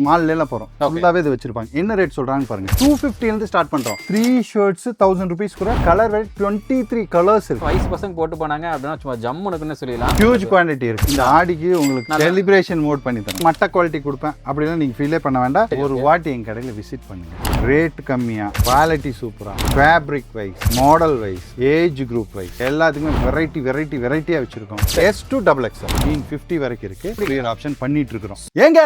மால்ல போறோம் ஃபுல்லாவே இது வச்சிருப்பாங்க. என்ன ரேட் சொல்றாங்க பாருங்க. 250 இருந்து ஸ்டார்ட் பண்றோம். 3 ஷர்ட்ஸ் 1000 rupees கூட. கலர் ரேட் 23 கலர்ஸ் இருக்கு. வயசு பசங்க போட்டு போனாங்க அப்படின்னா சும்மா ஜம்முனுக்குன்னு சொல்லலாம். ஹியூஜ் குவாண்டிட்டி இருக்கு. இந்த ஆடிக்கு உங்களுக்கு செலிப்ரேஷன் மோட் பண்ணி தரேன். மட்ட குவாலிட்டி கொடுப்பேன் அப்படிலாம் நீங்க ஃபீலே பண்ண வேண்டாம். ஒரு வாட்டி எங்க கடையில விசிட் பண்ணுங்க. ரேட் கம்மியா, குவாலிட்டி சூப்பரா, fabric wise, model wise, age group wise எல்லாத்துக்குமே வெரைட்டியா வச்சிருக்கோம். S to XXL மீன் 50 வரைக்கும் இருக்கு. கிளியர் ஆப்ஷன் பண்ணிட்டு இருக்கோம். ஏங்க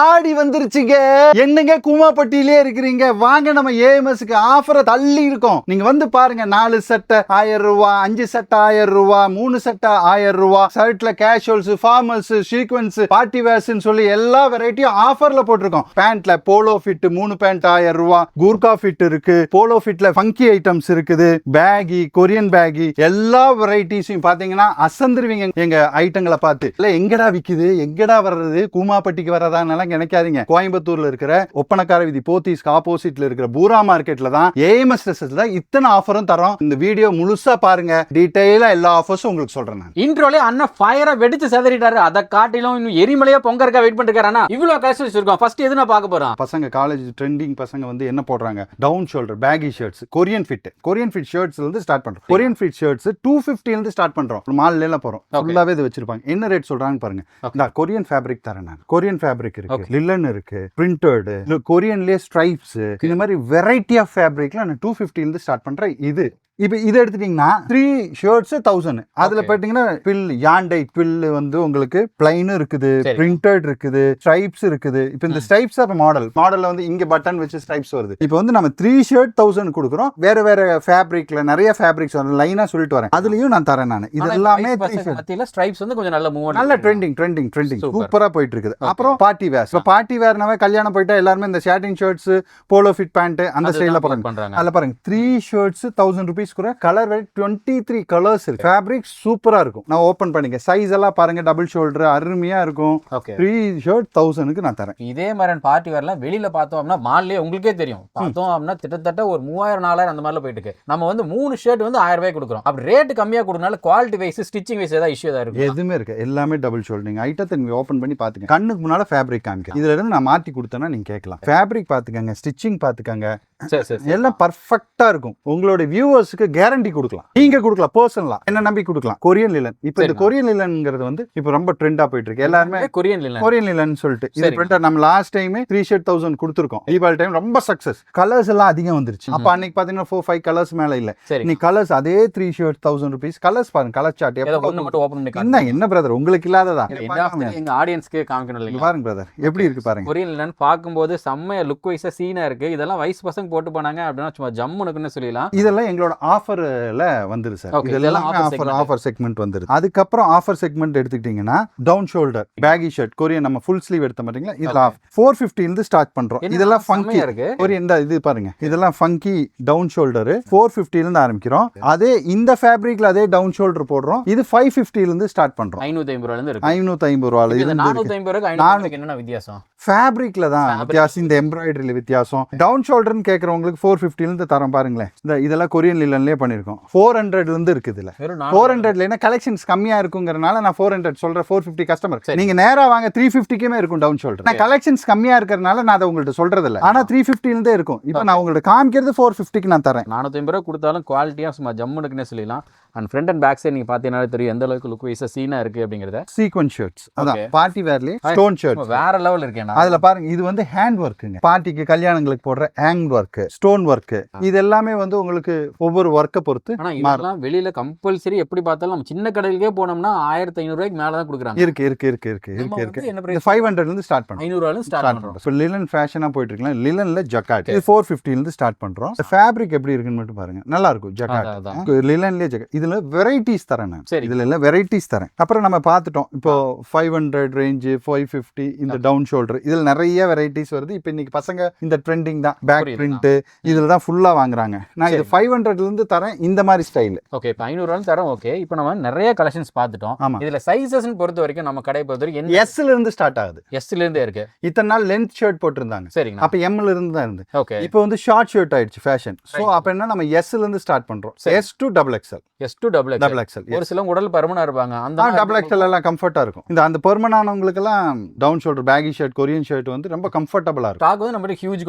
ஆடி வந்துருச்சுங்க. என்னங்க கூமாப்பட்டியிலே இருக்கிறீங்க, வாங்க நம்ம ஏஎம்எஸ்க்கு ஆஃபரை தள்ளி இருக்கோம். நீங்க வந்து பாருங்க. 4 செட்டை 1000 ரூபாய், 5 செட்டை 1000 ரூபாய், 3 செட்டை 1000 ரூபாய், ஷர்ட்ல கேஷுவல்ஸ், ஃபார்மல்ஸ், சீக்வன்ஸ், பார்ட்டி வேர்ஸ்னு சொல்லி எல்லா வெரைட்டியும் ஆஃபர்ல போட்டிருக்கோம். பேண்ட்ல போலோ ஃபிட் 3 பேண்ட் 1000 ரூபாய், கூர்கா ஃபிட் இருக்கு, போலோ ஃபிட்ல ஃபங்கி ஐட்டம்ஸ் இருக்குது, பேகி, கொரியன் பேகி, எல்லா வெரைட்டிஸையும் பாத்தீங்கன்னா அசந்துருவீங்க எங்க ஐட்டங்களை பார்த்து. இல்ல எங்கடா விக்குது, எங்கடா வர்றது, கூமாப்பட்டிக்கு வர்றதான்னு நினைக்காதீங்க. கோயம்புத்தூர்ல இருக்கிற ஒப்பனக்கார வீதி போத்தீஸ்க்கு ஆப்போசிட்ல இருக்கிற பூரா மார்க்கெட்ல தான் ஏஎம்எஸ் ட்ரெஸ்ஸஸ்ல இத்தனை ஆஃபரும் தரோம். இந்த வீடியோ முழுசா பாருங்க, டீடைலா எல்லா ஆஃபர்ஸும் உங்களுக்கு சொல்றேன். நான் இன்ட்ரோலே அண்ணா ஃபயரா வெடிச்சு செதறிட்டாரு. அத காட்டிலும் இன்னும் எரிமலையா பொங்கறக்க வெயிட் பண்ணிருக்காரா. இவ்வளவு கலெக்ஷன்ஸ் இருக்கும். ஃபர்ஸ்ட் எதுனா பார்க்க போறோம். பசங்க காலேஜ் ட்ரெண்டிங் பசங்க வந்து என்ன போடுறாங்க, down shoulder baggy shirts, Korean fit ஷர்ட்ஸ்ல இருந்து ஸ்டார்ட் பண்றோம். கொரியன் ஃபிட் ஷர்ட்ஸ் 250 இருந்து ஸ்டார்ட் பண்றோம். மால்ல எல்லாம் போறோம். ஃபுல்லாவே இது வச்சிருப்பாங்க. என்ன ரேட் சொல்றாங்க பாருங்க. இந்த கொரியன் ஃபேப்ரிக் தரேன் நான். கொரியன் ஃபேப்ரிக் இருக்கு, லிலன் இருக்கு, பிரிண்டட், கொரியன்லயே ஸ்ட்ரைப்ஸ், இந்த மாதிரி வெரைட்டி ஆஃப் ஃபேப்ரிக்ல நான் 250 இருந்து ஸ்டார்ட் பண்றேன். இப்போ இதை எடுத்துட்டீங்கன்னா 3 ஷர்ட்ஸ் 1000. அதுல பாத்தீங்கன்னா ட்வில், யாண்டை ட்வில் வந்து உங்களுக்கு பிளைன் இருக்குது, பிரிண்டட் இருக்குது, ஸ்ட்ரைப்ஸ் இருக்குது. இப்போ இந்த ஸ்ட்ரைப்ஸ் அப்ப மாடல்ல வந்து இங்க பட்டன் வச்சு ஸ்ட்ரைப்ஸ் வருது. இப்போ வந்து நம்ம 3 ஷர்ட் 1000 கொடுக்குறோம். வேற ஃபேப்ரிக்ல நிறைய ஃபேப்ரிக்ஸ் வந்து லைனா சொல்லிட்டு வரேன். அதுலயும் நான் தரேன். நான் இது எல்லாமே ஸ்ட்ரைப்ஸ் வந்து கொஞ்சம் நல்ல மூவ், நல்ல ட்ரெண்டிங் சூப்பரா போயிட்டு இருக்குது. அப்புறம் பார்ட்டி வேர். இப்போ பார்ட்டி வேர்னாவே கல்யாணம் போயிட்டா எல்லாருமே இந்த shirting shirts, polo fit pant அந்த ஸ்டைல்ல பண்றாங்க. அதுல பாருங்க 3 ஷர்ட்ஸ் 1000 rupees கூட. கலர் ரேட் 23 கலர்ஸ் இருக்கு. ஃபேப்ரிக் சூப்பரா இருக்கும். நான் ஓபன் பண்ணிக்க. சைஸ் எல்லாம் பாருங்க, டபுள் ஷோல்டர் அருமையா இருக்கும். 3 ஷர்ட் 1000க்கு நான் தரேன். இதே மாதிரி பார்ட்டி வேர்லாம் வெளியில பார்த்தோம்னா மால்லே உங்களுக்கே தெரியும். பார்த்தோம் அப்படின்னா கிட்டத்தட்ட ஒரு 3000 4000 அந்த மாதிரில போயிட்டு இருக்கு. நம்ம வந்து 3 ஷர்ட் வந்து 1000 ரூபாய் கொடுக்குறோம். அப்படி ரேட் கம்மியா கொடுக்கறனால குவாலிட்டி வைஸ், ஸ்டிச்சிங் வைஸ் ஏதாவது இஷ்யூ தான் இருக்கு. எதுவுமே இருக்கு. எல்லாமே டபுள் ஷோல்டரிங் ஐட்டத்தை நீங்க ஓபன் பண்ணி பாத்துங்க. கண்ணுக்கு முன்னால ஃபேப்ரிக் காமிக்க. இதுல இருந்து நான் மாத்தி கொடுத்தேன்னா நீங்க கேட்கலாம். ஃபேப்ரிக் பாத்துக்கங்க, ஸ்டிச்சிங் பாத்துக்கங்க, எல்லாம் பர்ஃபெக்ட்டா இருக்கும். உங்களோட வியூவர்ஸ்க்கு கேரண்டி கொடுக்கலாம். நீங்க கொடுக்கலாம், பர்சனலா என்ன நம்பி கொடுக்கலாம். கொரியன் லிலன். இப்போ இந்த கொரியன் லிலன்ங்கிறது வந்து இப்போ ரொம்ப ட்ரெண்டா போயிட்டு இருக்கு. எல்லாருமே கொரியன் லிலன் சொல்லிட்டு இது பிரிண்டர். நம்ம லாஸ்ட் டைம் 3 ஷர்ட் 1000 கொடுத்துருக்கோம். தீபாவளி டைம் ரொம்ப சக்சஸ். கலர்ஸ் எல்லாம் அதிகம் வந்துருச்சு. அப்ப அன்னைக்கு பாத்தீங்கன்னா 4-5 கலர்ஸ் மேல இல்ல. நீ கலர்ஸ் அதே 3 ஷர்ட் 1000 rupees. கலர்ஸ் பாருங்க, கலர் சார்ட் என்ன பிரதர் உங்களுக்கு இல்லாததா? எங்க ஆடியன்ஸ்க்கு காமிக்கணும். பாருங்க பிரதர் எப்படி இருக்கு பாருங்க. கொரியன் லிலன் பாக்கும்போது செம்ம லுக் வைஸா சீனா இருக்கு. இதெல்லாம் வயசு பசங்க போட்டு போனாங்க அப்படின்னா சும்மா ஜம்முனுக்குன்னு சொல்லலாம். இதெல்லாம் எங்களோட ஆஃபர்ல வந்துருது சார். இதெல்லாம் ஆஃபர் செக்மெண்ட் வந்துருது. அதுக்கப்புறம் ஆஃபர் செக்மெண்ட் எடுத்துக்கிட்டீங்கன்னா down shoulder baggy shirt Korean நம்ம ஃபுல் ஸ்லீவ் எடுத்த மாட்டீங்களா, இதுல 450 இருந்து ஸ்டார்ட் பண்றோம். இதெல்லாம் ஃபங்கி இருக்கு. கொரியன் இது பாருங்க, இதெல்லாம் ஃபங்கி டவுன் ஷோல்டர் 450 இருந்து ஆரம்பிக்கிறோம். அதே இந்த ஃபேப்ரிக்ல அதே டவுன் ஷோல்டர் போடுறோம். இது 550 இருந்து ஸ்டார்ட் பண்றோம். 550 ரூபாயில இருந்து 550 ரூபாயில இருந்து 450 ரூபாய்க்கு 550 என்ன வித்தியாசம்? ஃபேப்ரிக்ல தான் வித்தியாசம். இந்த எம்ப்ராய்டரியில வித்தியாசம். டவுன் ஷோல்டர்னு கேக்குறவங்களுக்கு 450 இருந்து தரம் பாருங்களேன். இதெல்லாம் கொரியன் லிலன்லயே பண்ணிருக்கோம். 400 இருந்து இருக்குது. இதுல 400ல என்ன கலெக்ஷன்ஸ் கம்மியா இருக்குங்கறனால நான் 400 சொல்றேன். 450 கஸ்டமர் நீங்க நேரா வாங்க 350க்குமே இருக்கும் டவுன் ஷோல்டர். நான் கலெக்ஷன்ஸ் கம்மியா இருக்கறனால நான் அதை உங்கள்ட்ட சொல்றது இல்ல. ஆனா 350 இருந்தே இருக்கும். இப்போ நான் உங்களுக்கு காமிக்கிறது 450க்கு நான் தரேன். 450 ரூபாய் கொடுத்தாலும் குவாலிட்டியா சும்மா ஜம்முனுக்குனே சொல்லலாம். And front and back side நீங்க பாத்தீங்கன்னா தெரியும் எந்த அளவுக்கு லுக் வைஸா சீனா இருக்கு அப்படிங்கறத. சீக்வென்ஸ் ஷர்ட்ஸ் அதான் பார்ட்டி வேர்லயே ஸ்டோன் ஷர்ட்ஸ் வேற லெவல் இருக்கேனா. அதுல பாருங்க, இது வந்து ஹேண்ட் வர்க்குங்க. பார்ட்டிக்கு கல்யாணங்களுக்கு போடுற ஹேண்ட் வர்க், ஸ்டோன் வர்க், இது எல்லாமே வந்து உங்களுக்கு ஒவ்வொரு வர்க்க பொறுத்து. ஆனா இதெல்லாம் வெளியில கம்பல்சரி எப்படி பார்த்தாலும் நம்ம சின்ன கடையிலே போனோம்னா 1500 ரூபாய்க்கு மேல தான் கொடுக்குறாங்க. இருக்கு 500 இருந்து ஸ்டார்ட் பண்றோம். 500 ரூபாயில ஸ்டார்ட் பண்றோம். இப்போ லிலன் ஃபேஷனா போயிட்டு இருக்கலாம். லிலன்ல ஜக்கார்ட் இது 450 இருந்து ஸ்டார்ட் பண்றோம். ஃபேப்ரிக் எப்படி இருக்குன்னு மட்டும் பாருங்க, நல்லா இருக்கும். ஜக்கார்ட் லிலன்லயே ஜக்கார்ட். இதுல வெரைட்டிஸ் தரேன் நான். இதுல எல்லாம் வெரைட்டிஸ் தரேன். அப்புறம் நம்ம பார்த்துட்டோம். இப்போ 500 ரேஞ்ச், 550 இந்த டவுன் ஷோல்டர், இதுல நிறைய வெரைட்டிஸ் வருது. இப்போ இன்னைக்கு பசங்க இந்த ட்ரெண்டிங் தான் பேக் பிரிண்ட், இதுல தான் ஃபுல்லா வாங்குறாங்க. நான் இது 500ல இருந்து தரேன் இந்த மாதிரி ஸ்டைல். ஓகே, இப்போ 500 ரூபாய் தரேன். ஓகே, இப்போ நம்ம நிறைய கலெக்ஷன்ஸ் பார்த்துட்டோம். இதுல சைஸஸ் பொறுத்த வரைக்கும் நம்ம கடை பொறுத்த வரைக்கும் S ல இருந்து ஸ்டார்ட் ஆகுது. S ல இருந்தே இருக்கு. இத்தனை நாள் லென்த் ஷர்ட் போட்டுருந்தாங்க. சரிங்க. அப்ப M ல இருந்து தான் இருந்து. ஓகே, இப்போ வந்து ஷார்ட் ஷர்ட் ஆயிடுச்சு ஃபேஷன். சோ அப்ப என்ன நம்ம S ல இருந்து ஸ்டார்ட் பண்றோம். S to XXL. X to double double XL. ஒரு சிலவங்க உடல் பருமனா இருப்பாங்க, அந்த டபுள் எக்ஸல் எல்லாம் கம்ஃபர்ட்டா இருக்கும். அந்த பெர்மனானவங்களுக்கெல்லாம் down shoulder baggy shirt, Korean shirt வந்து ரொம்ப கம்ஃபர்டபுளா இருக்கும். ஸ்டாக் வந்து நம்ம ஹியூஜ்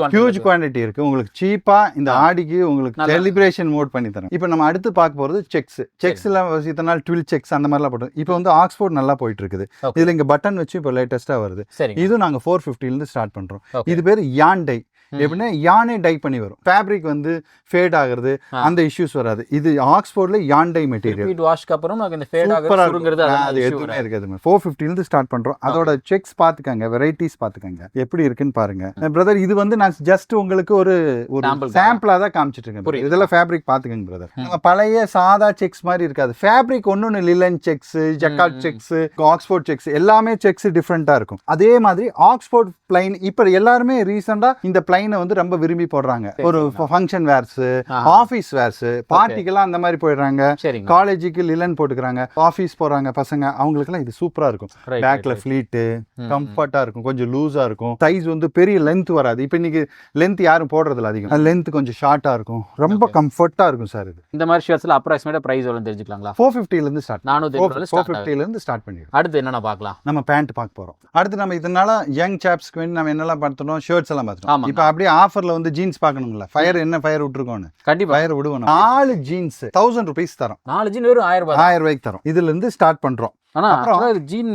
குவாண்டிட்டி இருக்கு. உங்களுக்கு சீப்பா இந்த ஆடிக்கு உங்களுக்கு செலிப்ரேஷன் மோட் பண்ணி தரேன். இப்போ நம்ம அடுத்து பார்க்க போறது செக்ஸ்ல இத்தனை நாள் ட்வில் செக்ஸ் அந்த மாதிரிலாம் போட்டு இப்போ வந்து ஆக்ஸ்போர்ட் நல்லா போயிட்டு இருக்குது. இதுல இங்க பட்டன் வச்சு இப்போ லேட்டஸ்டா வருது. இது நாங்க 450 இருந்து ஸ்டார்ட் பண்றோம். இது பேர் யான் டை. எப்படின்னா யானே டை பண்ணி வரும். ஃபேப்ரிக் வந்து ஃபேட் ஆகுறது அந்த இஷ்யூஸ் வராது. இது ஆக்ஸ்போர்ட்ல யான் டை மெட்டீரியல். வாஷ்க்கு அப்புறம் நமக்கு இந்த ஃபேட் ஆகுறது அது எதுவுமே இருக்காது. 450 இருந்து ஸ்டார்ட் பண்றோம். அதோட செக்ஸ் பாத்துக்கங்க, வெரைட்டிஸ் பாத்துக்கங்க எப்படி இருக்குன்னு பாருங்க. பிரதர் இது வந்து நான் ஜஸ்ட் உங்களுக்கு ஒரு சாம்பிளா தான் காமிச்சிட்டு இருக்கேன். இதெல்லாம் ஃபேப்ரிக் பாத்துக்கங்க பிரதர். நம்ம பழைய சாதா செக்ஸ் மாதிரி இருக்காது. ஃபேப்ரிக் ஒன்னொன்னு linen checks, jacquard checks, Oxford checks எல்லாமே செக்ஸ் டிஃப்ரெண்டா இருக்கும். அதே மாதிரி ஆக்ஸ்போர்ட் பிளைன் இப்ப எல்லாருமே ரீசெண்டா இந்த பிளைனை வந்து ரொம்ப விரும்பி போடுறாங்க. ஒரு ஃபங்க்ஷன் வேர்ஸ், ஆபீஸ் வேர்ஸ், பார்ட்டிக்கெல்லாம் அந்த மாதிரி போயிடுறாங்க. காலேஜுக்கு லிலன் போட்டுக்கிறாங்க, ஆபீஸ் போறாங்க பசங்க, அவங்களுக்குலாம் இது சூப்பரா இருக்கும். பேக்ல ஃபிளீட் கம்ஃபர்ட்டா இருக்கும், கொஞ்சம் லூஸா இருக்கும். சைஸ் வந்து பெரிய லென்த் வராது. இப்போ இன்னைக்கு லென்த் யாரும் போடுறது இல்ல அதிகம். லென்த் கொஞ்சம் ஷார்ட்டா இருக்கும், ரொம்ப கம்ஃபர்ட்டா இருக்கும் சார். இது இந்த மாதிரி ஷர்ட்ஸ்ல அப்ராக்ஸிமேட்டா பிரைஸ் எவ்வளவு தெரிஞ்சுக்கலாங்களா? 450 ல இருந்து ஸ்டார்ட். 450 ல இருந்து ஸ்டார்ட் பண்ணிடுறோம். அடுத்து என்னன்னா பார்க்கலாம். நம்ம பேண்ட் பார்க்க போறோம். அடுத்து நம்ம இதனால யங் சாப்ஸ்க்கு வேண்டி நம்ம என்னெல்லாம் பார்த்தோம், ஷர்ட்ஸ் எல்லாம் பார்த்தோம். இப்போ அப்படியே ஆஃபர்ல வந்து ஜீன்ஸ் பார்க்கணும்ல, ஃபயர் என்ன ஃபயர் விட்டுருக்கோன்னு. கண்டிப்பா ஃபயர் விடுவோம். 4 ஜீன்ஸ் 1000 ரூபீஸ் தரோம். 4 ஜீன் வெறும் 1000 ரூபாய்க்கு தரோம். இதுல இருந்து ஸ்டார்ட் பண்றோம். ஆனா ஜீன்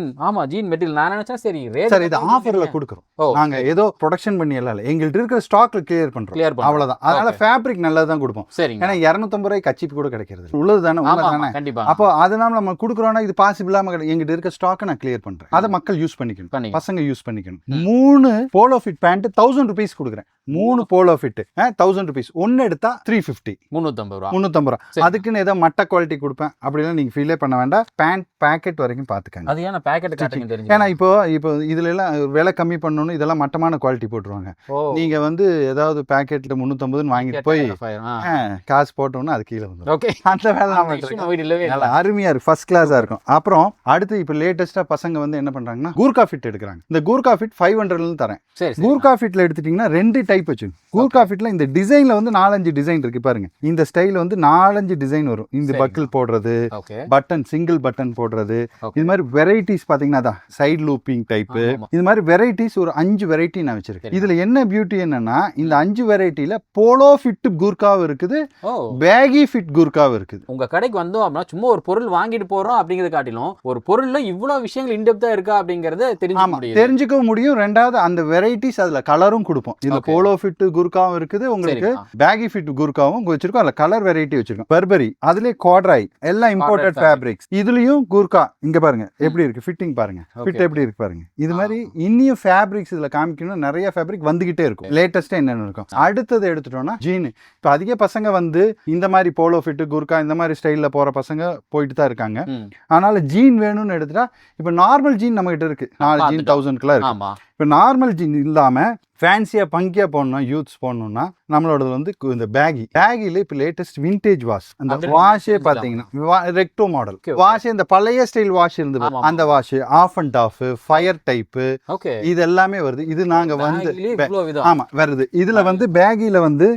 ஜீன் மெட்டீரியல் நான் நினைச்சேன் சரி சார் இது ஆஃபர்ல கொடுக்குறோம். நாங்க ஏதோ ப்ரொடக்ஷன் பண்ணி எல்லாம் இல்ல, எங்கள்ட்ட இருக்கிற ஸ்டாக்ல கிளியர் பண்றோம், அவ்வளவுதான். அதனால ஃபேப்ரிக் நல்லது தான் கொடுப்போம். ஏன்னா 250 ரூபாய் கச்சிப்பு கூட கிடைக்கிறது உள்ளது தானே, உண்மைதானே. அப்போ அதனால நம்ம கொடுக்குறோம்னா இது பாசிபிளா எங்கிட்ட இருக்க ஸ்டாக்கை நான் கிளியர் பண்றேன். அதை மக்கள் யூஸ் பண்ணிக்கணும், பசங்க யூஸ் பண்ணிக்கணும். 3 போலோ ஃபிட் பேண்ட் 1000 ரூபீஸ் கொடுக்குறேன். 3 போலோ ஃபிட் 1000 ரூபீஸ். ஒன்னு எடுத்தா 350, 350 ரூபா. அதுக்குன்னு ஏதோ மட்ட குவாலிட்டி கொடுப்பேன் அப்படிலாம் நீங்க ஃபீலே பண்ண வேண்டாம். பேண்ட் பேக்கெட் வரைக்கும் பாத்துக்கங்க. அது ஏன்னா பேக்கெட் காட்டுங்க தெரியும். ஏன்னா இப்போ இதுல எல்லாம் விலை கம்மி பண்ணனும், இதெல்லாம் மட்டமான குவாலிட்டி போட்டுருவாங்க. நீங்க வந்து ஏதாவது பேக்கெட்ல 350 வாங்கிட்டு போய் காசு போட்டோம்னா அது கீழே வந்துடும். ஓகே, அந்த வேலை நம்ம அருமையா இருக்கு, ஃபர்ஸ்ட் கிளாஸா இருக்கும். அப்புறம் அடுத்து இப்போ லேட்டஸ்டா பசங்க வந்து என்ன பண்றாங்கன்னா கூர்கா ஃபிட் எடுக்கிறாங்க. இந்த கூர்கா ஃபிட் 500 ல தரேன். கூர்கா ஃபிட்ல எடுத்துட்டீங்கன்னா 2 டைப் வச்சு. கூர்கா ஃபிட்ல இந்த டிசைன்ல வந்து 4-5 டிசைன் இருக்கு பாருங்க. இந்த ஸ்டைல் வந்து 4-5 டிசைன் வரும். இந்த பக்கிள் போடுறது, பட்டன் சிங்கிள் பட்டன் போடுறது, இது மாதிரி வெரைட்டிஸ் பாத்தீங்கன்னா சைடு லூப்பிங் டைப், இது மாதிரி வெரைட்டிஸ் ஒரு 5 வெரைட்டி நான் வச்சிருக்கேன். இதுல என்ன பியூட்டி என்னன்னா இந்த 5 வெரைட்டில போலோ ஃபிட் கூர்காவும் இருக்குது, பேகி ஃபிட் கூர்காவும் இருக்குது. உங்க கடைக்கு வந்தோம் அப்படின்னா சும்மா ஒரு பொருள் வாங்கிட்டு போறோம் அப்படிங்கறத காட்டிலும் ஒரு பொருள்ல இவ்வளவு விஷயங்கள் இன்டெப்தா இருக்கா அப்படிங்கறத தெரிஞ்சுக்க முடியும். ரெண்டாவது அந்த வெரைட்டிஸ் அதுல கலரும் கொடுப்போம். இதுல போலோ ஃபிட் கூர்காவும் இருக்குது, உங்களுக்கு பேகி ஃபிட் கூர்காவும் வச்சிருக்கோம். அதுல கலர் வெரைட்டி வச்சிருக்கோம். பர்பரி, அதுலயே குவாட்ராய், எல்லாம் இம்போர்ட்டட் ஃபேப்ரிக்ஸ். இதுலயும் கூர்கா இங்க பாருங்க எப்படி இருக்கு, ஃபிட்டிங் பாருங்க, ஃபிட் எப்படி இருக்கு பாருங்க. இது மாதிரி இன்னியும் ஃபேப்ரிக்ஸ் இதுல காமிக்கணும். நிறைய ஃபேப்ரிக் வந்துகிட்டே இருக்கும். லேட்டஸ்டா என்னென்ன இருக்கும். அடுத்தது எடுத்துட்டோம்னா ஜீன். இப்ப அதிக பசங்க வந்து இந்த மாதிரி போலோ ஃபிட் கூர்கா இந்த மாதிரி ஸ்டைல்ல போற பசங்க போயிட்டு தான் இருக்காங்க. அதனால ஜீன் வேணும்னு எடுத்துட்டா இப்ப நார்மல் ஜீன் நம்ம கிட்ட இருக்கு. 4 ஜீன் 1000 இருக்கு. இப்ப நார்மல் ஜீன் இல்லாம ஃபேன்சியா பங்கியா போடணும், யூத்ஸ் போடணும்னா நம்மளோட வந்து இந்த பேகில இப்ப லேட்டஸ்ட் விண்டேஜ் வாஷ். அந்த வாஷே பாத்தீங்கன்னா ரெக்டோ மாடல் வாஷ், இந்த பழைய ஸ்டைல் வாஷ் இருந்து அந்த wash, off and off, fire type, இது எல்லாமே வருது. இது நாங்க வந்து ஆமா வருது. இதுல வந்து பேகில வந்து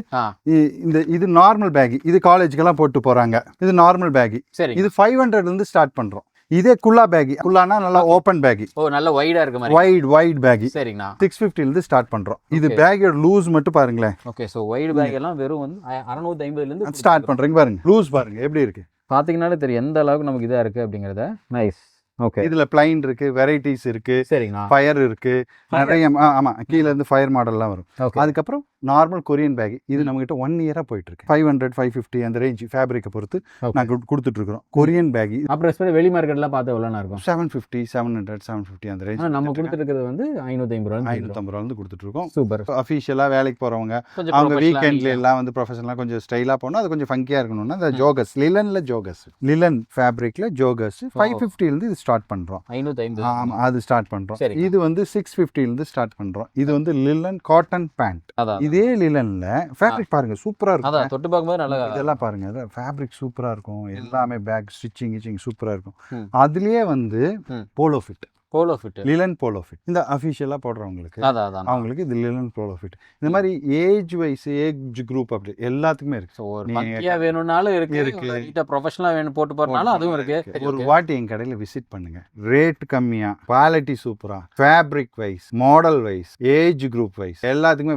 இந்த இது நார்மல் பேகி, இது காலேஜுக்கெல்லாம் போட்டு போறாங்க. இது நார்மல் பேகி. இது 500 இருந்து ஸ்டார்ட் பண்றோம். இதே குல்லா பேகி, குல்லானா நல்லா ஓபன் பேகி, நல்ல வைடா இருக்கு மாதிரி, வைட் பேகி. சரிங்களா, 650 ல இருந்து ஸ்டார்ட் பண்றோம். இது பேக்கோட லூஸ் மட்டும் பாருங்களேன். ஓகே, சோ வைட் பேக் எல்லாம் வெறும் வந்து 650 ல இருந்து ஸ்டார்ட் பண்றீங்க. பாருங்க லூஸ் பாருங்க எப்படி இருக்கு, பாத்தீங்கன்னாலே தெரியும் எந்த அளவுக்கு நமக்கு இதா இருக்கு அப்படிங்கறத. நைஸ். ஓகே, இதுல பிளைன் இருக்கு, வெரைட்டிஸ் இருக்கு, சரிங்களா, ஃபயர் இருக்கு, நிறைய ஆமா கீழ இருந்து ஃபயர் மாடல்லாம் வரும். அதுக்கப்புறம் நார்மல் கொரியன் பேக். இது நம்ம கிட்ட 1 இயரா போயிட்டு இருக்கு. 500 550 அந்த ரேஞ்ச் ஃபேப்ரிக்கை பொறுத்து நாங்க கொடுத்துட்டு இருக்கோம் கொரியன் பேக். அப்புறம் வெளி மார்க்கெட்ல பார்த்தா எவ்வளவு இருக்கும்? 750 700 750 அந்த ரேஞ்ச். நம்ம கொடுத்துட்டு இருக்கிறது வந்து 550 ரூபாய் வந்து கொடுத்துட்டு இருக்கோம். சூப்பர். அஃபிஷியலா வேலைக்கு போறவங்க அவங்க வீக்கெண்ட்ல எல்லாம் வந்து ப்ரொஃபஷனலா கொஞ்சம் ஸ்டைலா போனா அது கொஞ்சம் ஃபங்கியா இருக்கணும்னா அந்த ஜோகஸ், லிலன்ல ஜோகஸ், லிலன் ஃபேப்ரிக்ல ஜோகஸ் 550 ல இருந்து இது ஸ்டார்ட் பண்றோம். 550 ஆமா அது ஸ்டார்ட் பண்றோம். இது வந்து 650 ல இருந்து ஸ்டார்ட் பண்றோம். இது வந்து லிலன் காட்டன் பேண்ட். இதே லிலன்ல ஃபேப்ரிக் பாருங்க சூப்பரா இருக்கும். அத தொட்டு பாக்கும்போது நல்லா இதெல்லாம் பாருங்க ஃபேப்ரிக் சூப்பரா இருக்கும். எல்லாமே பேக் ஸ்டிச்சிங் சூப்பரா இருக்கும். அதுலயே வந்து polo fit polo fit, linen polo fit. இந்த அஃபிஷியலாக போடுறவங்களுக்கு அதான் அவங்களுக்கு இது லிலன் போலோ ஃபிட். இந்த மாதிரி ஏஜ் வைஸ் ஏஜ் குரூப் அப்படி எல்லாத்துக்குமே இருக்கு. ஒரு பக்கியா வேணும்னாலும் இருக்கு, ப்ரொஃபஷனலா வேணும் போட்டு போறனால அதுவும் இருக்கு. ஒரு வாட்டி எங்க கடையில விசிட் பண்ணுங்க. ரேட் கம்மியா, குவாலிட்டி சூப்பரா, fabric wise, model wise, age group wise எல்லாத்துக்குமே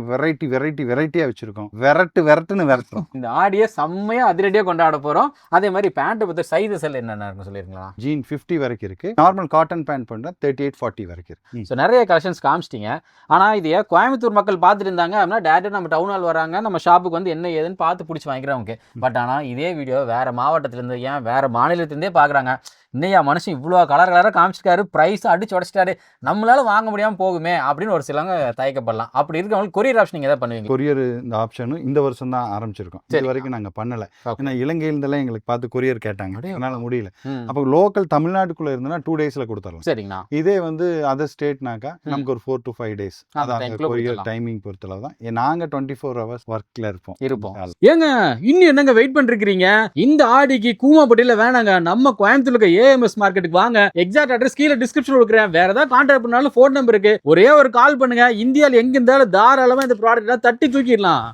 வெரைட்டியா வச்சிருக்கோம். விரட்டுன்னு விரட்டுறோம். இந்த ஆடியை செம்மையா அதிரடியா கொண்டாட போறோம். அதே மாதிரி பேண்ட் பத்தி சைஸஸ் எல்லாம் என்னென்ன இருக்கும் சொல்லிருங்களா? ஜீன் 50 வரைக்கும் இருக்கு. நார்மல் காட்டன் பேண்ட் பண்ணா 38-40 வரைக்கும் இருக்கு. ஸோ நிறைய கலெக்ஷன்ஸ் காமிச்சிட்டீங்க. ஆனா இது கோயம்புத்தூர் மக்கள் பார்த்துட்டு இருந்தாங்க அப்படின்னா டேரக்டா நம்ம டவுன் ஹால் வராங்க, நம்ம ஷாப்புக்கு வந்து என்ன ஏதுன்னு பார்த்து பிடிச்சி வாங்கிக்கிறோம். பட் ஆனா இதே வீடியோ வேற மாவட்டத்துல இருந்து, ஏன் வேற மாநிலத்திலிருந்தே பாக்குறாங்க. இன்னையா மனுஷன் இவ்வளோ கலராக காமிச்சிருக்காரு, ப்ரைஸ் அடிச்சு உடச்சிட்டாரு, நம்மளால வாங்க முடியாமல் போகுமே அப்படின்னு ஒரு சிலவங்க தயக்கப்படலாம். அப்படி இருக்கவங்களுக்கு கொரியர் ஆப்ஷன் நீங்கள் எதாவது பண்ணுவீங்க? கொரியர் இந்த ஆப்ஷனும் இந்த வருஷம் தான் ஆரம்பிச்சிருக்கோம். இது வரைக்கும் நாங்கள் பண்ணலை. ஏன்னா இலங்கையிலேருந்தெல்லாம் எங்களுக்கு பார்த்து கொரியர் கேட்டாங்க, அதனால முடியல. அப்போ லோக்கல் தமிழ்நாட்டுக்குள்ளே இருந்ததுன்னா 2 days கொடுத்துடலாம். சரிங்கண்ணா. இதே வந்து அதர் ஸ்டேட்னாக்கா நமக்கு ஒரு 4 to 5 days அதான் கொரியர் டைமிங் பொறுத்தளவு தான். நாங்கள் 24 hours ஒர்க்கில் இருப்போம். ஏங்க இன்னும் என்னங்க வெயிட் பண்ணிருக்கீங்க? இந்த ஆடிக்கு கூமாப்பட்டியில் வேணாங்க, நம்ம கோயம்புத்தூர்ல ஏஎம்எஸ் மார்க்கெட்டுக்கு வாங்க. எக்ஸாக்ட் அட்ரஸ் கீழே டிஸ்கிரிப்ஷன் கொடுக்குறேன். வேற ஏதாவது கான்டாக்ட் பண்ணாலும் ஃபோன் நம்பர் இருக்கு, ஒரே ஒரு கால் பண்ணுங்க. இந்தியாவில் எங்க இருந்தாலும் தாராளமா இந்த ப்ராடக்ட் தட்டி தூக்கிடலாம்.